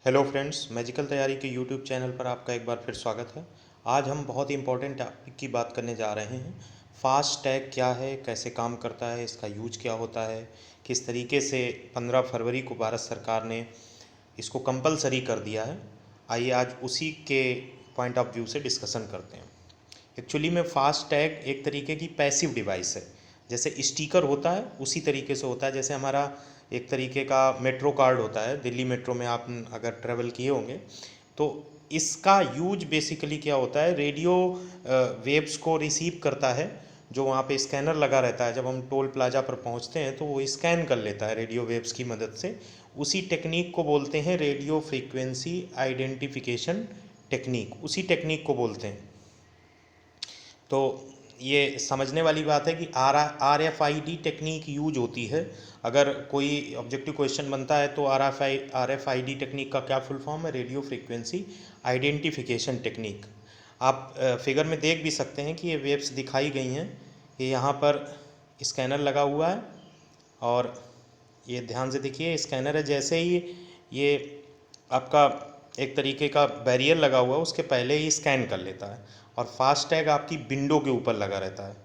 Hello friends, magical तैयारी के YouTube channel पर आपका एक बार फिर स्वागत है। आज हम बहुत ही इम्पोर्टेंट टॉपिक की बात करने जा रहे हैं। फास्ट टैग क्या है, कैसे काम करता है, इसका यूज क्या होता है, किस तरीके से 15 फरवरी को भारत सरकार ने इसको कंपलसरी कर दिया है। आइए आज उसी के पॉइंट ऑफ व्यू से डिस्कशन करते हैं। एक्चुअली में फास्ट टैग एक तरीके की पैसिव डिवाइस है। जैसे स्टिकर होता है उसी तरीके से होता है। जैसे हमारा एक तरीके का मेट्रो कार्ड होता है, दिल्ली मेट्रो में आप अगर ट्रैवल किए होंगे तो इसका यूज बेसिकली क्या होता है, रेडियो वेव्स को रिसीव करता है। जो वहाँ पे स्कैनर लगा रहता है, जब हम टोल प्लाजा पर पहुँचते हैं तो वो स्कैन कर लेता है रेडियो वेव्स की मदद से। उसी टेक्निक को बोलते हैं रेडियो फ्रीक्वेंसी आइडेंटिफिकेशन टेक्निक, उसी टेक्निक को बोलते हैं। तो ये समझने वाली बात है कि RFID टेक्निक यूज होती है। अगर कोई ऑब्जेक्टिव क्वेश्चन बनता है तो RFID टेक्निक का क्या फुल फॉर्म है, रेडियो फ्रीक्वेंसी आइडेंटिफिकेशन टेक्निक। आप फिगर में देख भी सकते हैं कि ये वेव्स दिखाई गई हैं। ये यहाँ पर स्कैनर लगा हुआ है और ये ध्यान से देखिए, स्कैनर है। जैसे ही ये आपका एक तरीके का बैरियर लगा हुआ है, उसके पहले ही स्कैन कर लेता है। और फास्टैग आपकी विंडो के ऊपर लगा रहता है।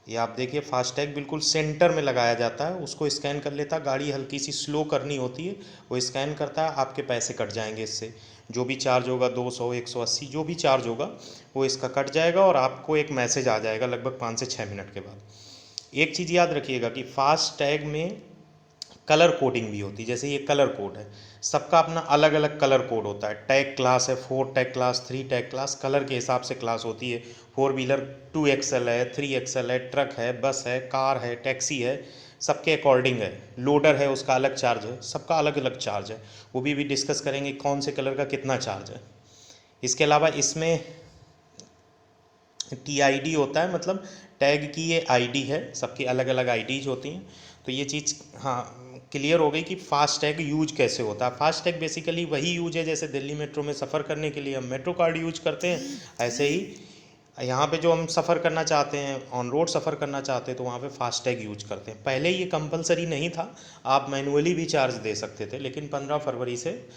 ये आप देखिए, फास्टैग बिल्कुल सेंटर में लगाया जाता है, उसको स्कैन कर लेता है। गाड़ी हल्की सी स्लो करनी होती है, वो स्कैन करता है, आपके पैसे कट जाएंगे इससे। जो भी चार्ज होगा 200 180 जो भी चार्ज होगा वो इसका कट जाएगा और आपको एक मैसेज आ जाएगा लगभग 5 से 6 मिनट के बाद। एक चीज़ याद रखिएगा कि फास्टैग में कलर कोडिंग भी होती है। जैसे ये कलर कोड है, सबका अपना अलग अलग कलर कोड होता है। टैग क्लास है, 4 tag class, 3 tag class, colour के हिसाब से क्लास होती है। 4 व्हीलर 2XL है, 3XL है, ट्रक है, बस है, कार है, टैक्सी है, सबके अकॉर्डिंग है। लोडर है, उसका अलग चार्ज है, सबका अलग अलग चार्ज है। वो भी डिस्कस करेंगे कौन से कलर का कितना चार्ज है। इसके अलावा इसमें TID होता है, मतलब टैग की ये ID है, सबकी अलग अलग IDs होती हैं। तो ये चीज़ हाँ क्लियर हो गई कि फास्ट टैग यूज कैसे होता है। फास्ट टैग बेसिकली वही यूज है जैसे दिल्ली मेट्रो में सफ़र करने के लिए हम मेट्रो कार्ड यूज करते हैं, ऐसे ही यहाँ पे जो हम सफ़र करना चाहते हैं, ऑन रोड सफ़र करना चाहते हैं, तो वहाँ पे फास्ट टैग यूज करते हैं। पहले ये कंपलसरी नहीं था, आप मैनुअली भी चार्ज दे सकते थे, लेकिन 15 फरवरी से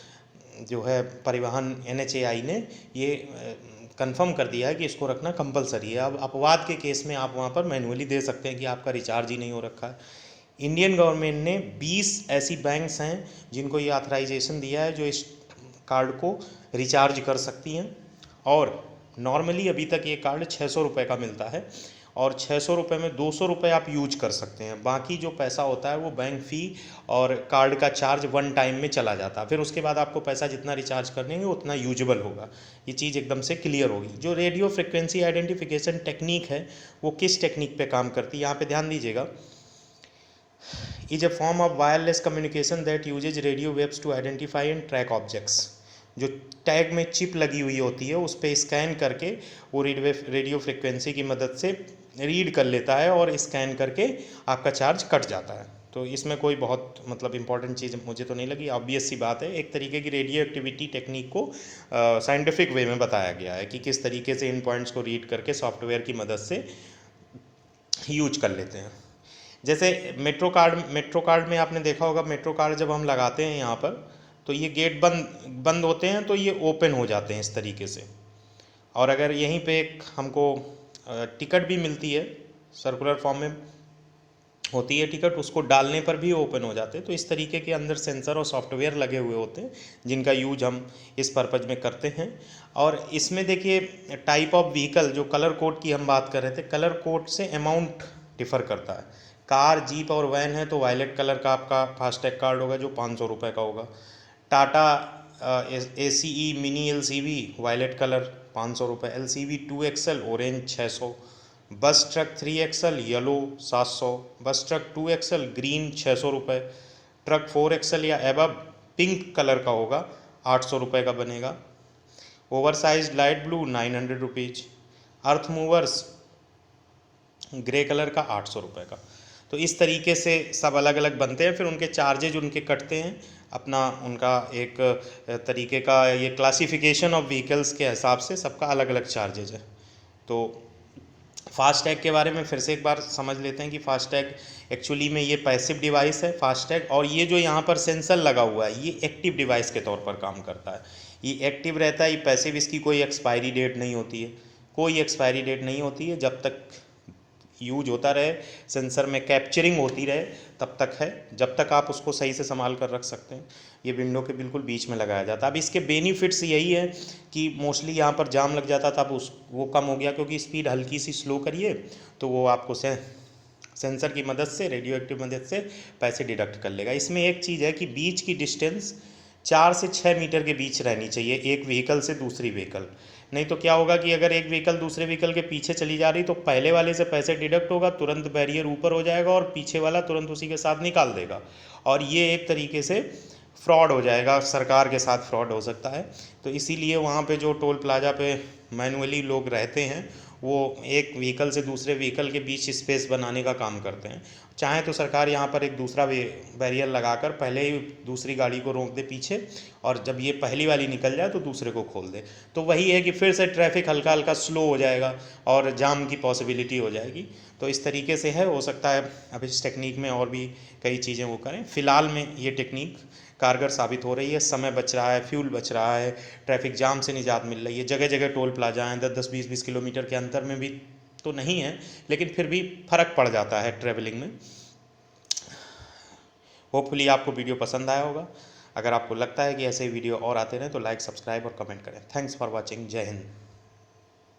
जो है परिवहन NHAI ने ये कंफर्म कर दिया है कि इसको रखना कंपलसरी है। अब अपवाद के केस में आप वहाँ पर मैनुअली दे सकते हैं कि आपका रिचार्ज ही नहीं हो रखा है। इंडियन गवर्नमेंट ने 20 ऐसी बैंक्स हैं जिनको ये ऑथराइजेशन दिया है जो इस कार्ड को रिचार्ज कर सकती हैं। और नॉर्मली अभी तक ये कार्ड 600 रुपये का मिलता है और 600 रुपये में 200 रुपये आप यूज कर सकते हैं। बाकी जो पैसा होता है वो बैंक फ़ी और कार्ड का चार्ज वन टाइम में चला जाता है। फिर उसके बाद आपको पैसा जितना रिचार्ज कर देंगे उतना यूजेबल होगा। ये चीज़ एकदम से क्लियर होगी। जो रेडियो फ्रिक्वेंसी आइडेंटिफिकेशन टेक्निक है वो किस टेक्निक पे काम करती है, यहाँ पे ध्यान दीजिएगा। Is a form of wireless communication that uses radio waves to identify and track objects. जो टैग में चिप लगी हुई होती है उस पर स्कैन करके वो रेडियो फ्रिक्वेंसी की मदद से रीड कर लेता है और स्कैन करके आपका चार्ज कट जाता है। तो इसमें कोई बहुत मतलब इंपॉर्टेंट चीज़ मुझे तो नहीं लगी, ऑब्वियस सी बात है। एक तरीके की रेडियो एक्टिविटी टेक्निक को साइंटिफिक वे में बताया गया है कि किस तरीके से इन पॉइंट्स को रीड करके सॉफ्टवेयर की मदद से यूज कर लेते हैं। जैसे मेट्रो कार्ड में आपने देखा होगा, मेट्रो कार्ड जब हम लगाते हैं यहाँ पर तो ये गेट बंद बंद होते हैं तो ये ओपन हो जाते हैं इस तरीके से। और अगर यहीं पे एक हमको टिकट भी मिलती है, सर्कुलर फॉर्म में होती है टिकट, उसको डालने पर भी ओपन हो जाते हैं। तो इस तरीके के अंदर सेंसर और सॉफ्टवेयर लगे हुए होते हैं जिनका यूज हम इस पर्पज़ में करते हैं। और इसमें देखिए टाइप ऑफ व्हीकल, जो कलर कोड की हम बात कर रहे थे, कलर कोड से अमाउंट डिफ़र करता है। कार, जीप और वैन है तो वायलेट कलर का आपका फास्टैग कार्ड होगा जो 500 रुपये का होगा। Tata ACE mini LCV violet colour 500 रुपये, LCV 2XL orange 600, bus truck 3XL yellow 700, bus truck 2XL green 600 रुपये, ट्रक 4XL या एबव पिंक कलर का होगा 800 रुपये का बनेगा। Over size light blue 900 rupees, earth movers grey colour का 800 रुपये का। तो इस तरीके से सब अलग अलग बनते हैं। फिर उनके चार्जेज उनके कटते हैं अपना, उनका एक तरीके का ये क्लासिफिकेशन ऑफ व्हीकल्स के हिसाब से सबका अलग अलग चार्जेज है। तो फास्टैग के बारे में फिर से एक बार समझ लेते हैं कि फास्टैग एक्चुअली में ये पैसिव डिवाइस है फास्टैग, और ये जो यहाँ पर सेंसर लगा हुआ है ये एक्टिव डिवाइस के तौर पर काम करता है। ये एक्टिव रहता है, ये पैसिव, इसकी कोई एक्सपायरी डेट नहीं होती है, कोई एक्सपायरी डेट नहीं होती है, जब तक यूज होता रहे, सेंसर में कैप्चरिंग होती रहे तब तक है, जब तक आप उसको सही से संभाल कर रख सकते हैं। ये विंडो के बिल्कुल बीच में लगाया जाता है। अब इसके बेनिफिट्स यही है कि मोस्टली यहाँ पर जाम लग जाता था, अब उस वो कम हो गया, क्योंकि स्पीड हल्की सी स्लो करिए तो वो आपको सेंसर की मदद से, रेडियो एक्टिव मदद से पैसे डिडक्ट कर लेगा। इसमें एक चीज़ है कि बीच की डिस्टेंस 4 से 6 मीटर के बीच रहनी चाहिए एक व्हीकल से दूसरी व्हीकल। नहीं तो क्या होगा कि अगर एक व्हीकल दूसरे व्हीकल के पीछे चली जा रही तो पहले वाले से पैसे डिडक्ट होगा, तुरंत बैरियर ऊपर हो जाएगा और पीछे वाला तुरंत उसी के साथ निकाल देगा, और ये एक तरीके से फ्रॉड हो जाएगा, सरकार के साथ फ्रॉड हो सकता है। तो इसीलिए वहाँ पे जो टोल प्लाजा पे मैनुअली लोग रहते हैं वो एक व्हीकल से दूसरे व्हीकल के बीच स्पेस बनाने का काम करते हैं। चाहे तो सरकार यहाँ पर एक दूसरा बैरियर लगाकर पहले ही दूसरी गाड़ी को रोक दे पीछे, और जब ये पहली वाली निकल जाए तो दूसरे को खोल दे, तो वही है कि फिर से ट्रैफिक हल्का हल्का स्लो हो जाएगा और जाम की पॉसिबिलिटी हो जाएगी। तो इस तरीके से है, हो सकता है अब इस टेक्निक में और भी कई चीज़ें वो करें। फ़िलहाल में ये टेक्निक कारगर साबित हो रही है, समय बच रहा है, फ्यूल बच रहा है, ट्रैफिक जाम से निजात मिल रही है। जगह जगह टोल प्लाजा हैं, 10-10 20-20 किलोमीटर के अंतर में भी तो नहीं है, लेकिन फिर भी फ़र्क पड़ जाता है ट्रैवलिंग में। होपफुली आपको वीडियो पसंद आया होगा। अगर आपको लगता है कि ऐसे वीडियो और आते रहें तो लाइक, सब्सक्राइब और कमेंट करें। Thanks for watching. जय हिंद।